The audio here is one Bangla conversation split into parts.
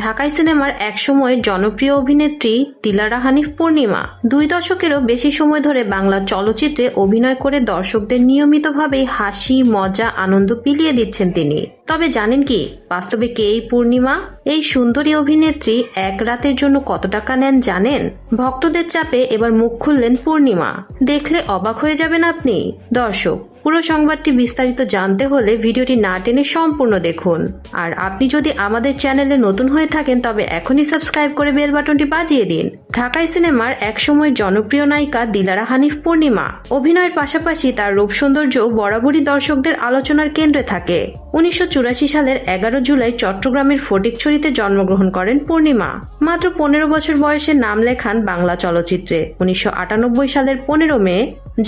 ঢাকাই সিনেমার একসময়ের জনপ্রিয় অভিনেত্রী দিলারা হানিফ পূর্ণিমা 2 দশকেরও বেশি সময় ধরে বাংলা চলচ্চিত্রে অভিনয় করে দর্শকদের নিয়মিতভাবেই হাসি, মজা, আনন্দ বিলিয়ে দিচ্ছেন তিনি। তবে জানেন কি, বাস্তবে কে এই পূর্ণিমা? এই সুন্দরী অভিনেত্রী এক রাতের জন্য কত টাকা নেন জানেন? ভক্তদের চাপে এবার মুখ খুললেন পূর্ণিমা। দেখলে অবাক হয়ে যাবেন আপনি। দর্শক, পুরো সংবাদটি বিস্তারিত জানতে হলে ভিডিওটি না টেনে সম্পূর্ণ দেখুন। আর আপনি যদি আমাদের চ্যানেলে নতুন হয়ে থাকেন তবে এখনই সাবস্ক্রাইব করে বেল বাটনটি বাজিয়ে দিন। ঢাকাই সিনেমার একসময় জনপ্রিয় নায়িকা দিলারা হানিফ পূর্ণিমা অভিনয়ের পাশাপাশি তার রূপ সৌন্দর্য বরাবরই দর্শকদের আলোচনার কেন্দ্রে থাকে। 1984 সালের 11 জুলাই চট্টগ্রামের ফটিকছড়িতে জন্মগ্রহণ করেন পূর্ণিমা। মাত্র 15 বছর বয়সে নাম লেখান বাংলা চলচ্চিত্রে। 1998 সালের 15 মে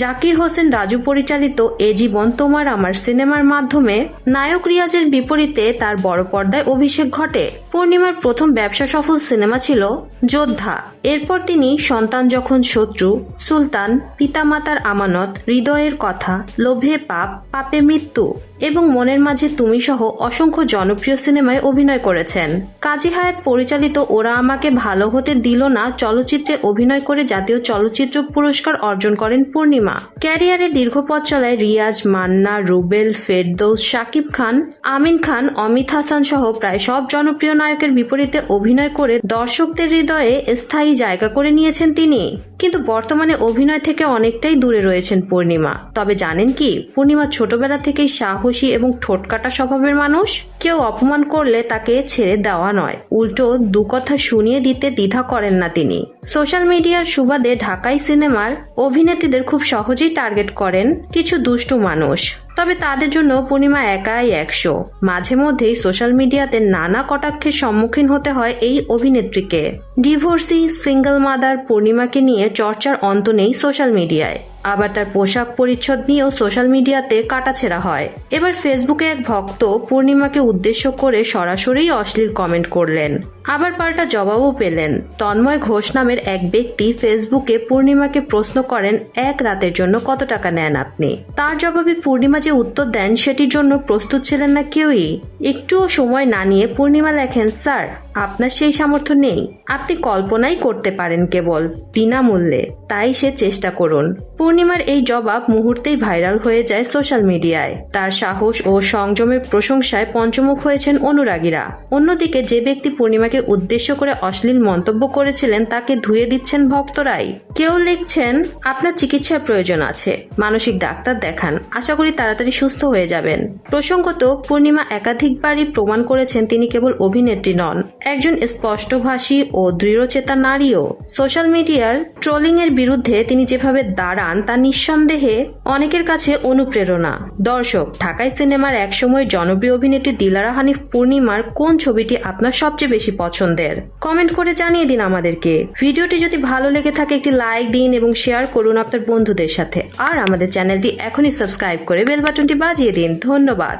জাকির হোসেন রাজু পরিচালিত এ জীবন তোমার আমার সিনেমার মাধ্যমে নায়ক রিয়াজের বিপরীতে তার বড় পর্দায় অভিষেক ঘটে। পূর্ণিমার প্রথম ব্যবসা সফল সিনেমা ছিল যোদ্ধা। এরপর তিনি সন্তান যখন শত্রু, সুলতান, পিতামাতার আমানত, হৃদয়ের কথা, লোভে পাপ, পাপে মৃত্যু এবং মনের মাঝে তুমি সহ অসংখ্য জনপ্রিয় সিনেমায় অভিনয় করেছেন। কাজী হায়াত পরিচালিত ওরা আমাকে ভালো হতে দিল না চলচ্চিত্রে অভিনয় করে জাতীয় চলচ্চিত্র পুরস্কার অর্জন করেন পূর্ণিমা। ক্যারিয়ারের দীর্ঘ পথ চলায় রিয়াজ, মান্না, রুবেল, ফেরদৌস, শাকিব খান, আমিন খান, অমিত হাসান সহ প্রায় সব জনপ্রিয় নায়কের বিপরীতে অভিনয় করে দর্শকদের হৃদয়ে স্থায়ী জায়গা করে নিয়েছেন তিনি। কিন্তু বর্তমানে অভিনয় থেকে অনেকটাই দূরে রয়েছেন পূর্ণিমা। তবে জানেন কি, পূর্ণিমা ছোটবেলা থেকেই সাহসী এবং ঠোঁটকাটা স্বভাবের মানুষ। কেউ অপমান করলে তাকে ছেড়ে দেওয়া নয়, উল্টো দু কথা শুনিয়ে দিতে দ্বিধা করেন না তিনি। সোশ্যাল মিডিয়ার সুবাদে ঢাকাই সিনেমার অভিনেত্রীদের খুব সহজেই টার্গেট করেন কিছু দুষ্টু মানুষ। তবে তাদের জন্য পূর্ণিমা একাই 100। মাঝে মধ্যেই সোশ্যাল মিডিয়াতে নানা কটাক্ষের সম্মুখীন হতে হয় এই অভিনেত্রীকে। ডিভোর্সি সিঙ্গল মাদার পূর্ণিমাকে নিয়ে চর্চার অন্ত নেই সোশ্যাল মিডিয়ায়। আবার তার পোশাক পরিচ্ছদ নিয়েও সোশ্যাল মিডিয়াতে কাটাছেড়া হয়। এবার ফেসবুকে এক ভক্ত পূর্ণিমাকে উদ্দেশ্য করে সরাসরি অশ্লীল কমেন্ট করলেন, আবার পাল্টা জবাবও পেলেন। তন্ময় ঘোষ নামের এক ব্যক্তি ফেসবুকে পূর্ণিমাকে প্রশ্ন করেন, এক রাতের জন্য কত টাকা নেন আপনি? তার জবাবে পূর্ণিমা যে উত্তর দেন সেটির জন্য প্রস্তুত ছিলেন না কেউই। একটুও সময় না নিয়ে পূর্ণিমা লেখেন, স্যার, আপনার সেই সামর্থ্য নেই। আপনি কল্পনাই করতে পারেন কেবল বিনামূল্যে, তাই সে চেষ্টা করুন। পূর্ণিমার এই জবাব মুহূর্তেই ভাইরাল হয়ে যায় সোশ্যাল মিডিয়ায়। তার সাহস ও সংযমের প্রশংসায় পঞ্চমুখ হয়েছেন অনুরাগীরা। অন্যদিকে যে ব্যক্তি পূর্ণিমাকে উদ্দেশ্য করে অশ্লীল মন্তব্য করেছিলেন তাকে ধুয়ে দিচ্ছেন ভক্তরাই। কেউ লিখছেন, আপনার চিকিৎসার প্রয়োজন আছে, মানসিক ডাক্তার দেখান, আশা করি তাড়াতাড়ি সুস্থ হয়ে যাবেন। প্রসঙ্গত, পূর্ণিমা একাধিকবারই প্রমাণ করেছেন তিনি কেবল অভিনেত্রী নন, একজন স্পষ্টভাষী ও দৃঢ়চেতা নারীও। সোশ্যাল মিডিয়ার ট্রোলিং এর বিরুদ্ধে তিনি যেভাবে দাঁড়ান তা নিঃসন্দেহে অনেকের কাছে অনুপ্রেরণা। দর্শক, ঢাকাই সিনেমার একসময় জনপ্রিয় অভিনেত্রী দিলারা হানিফ পূর্ণিমার কোন ছবিটি আপনার সবচেয়ে বেশি পছন্দের? কমেন্ট করে জানিয়ে দিন আমাদেরকে। ভিডিওটি যদি ভালো লেগে থাকে একটি লাইক দিন এবং শেয়ার করুন আপনার বন্ধুদের সাথে। আর আমাদের চ্যানেলটি এখনই সাবস্ক্রাইব করে বেল বাটনটি বাজিয়ে দিন। ধন্যবাদ।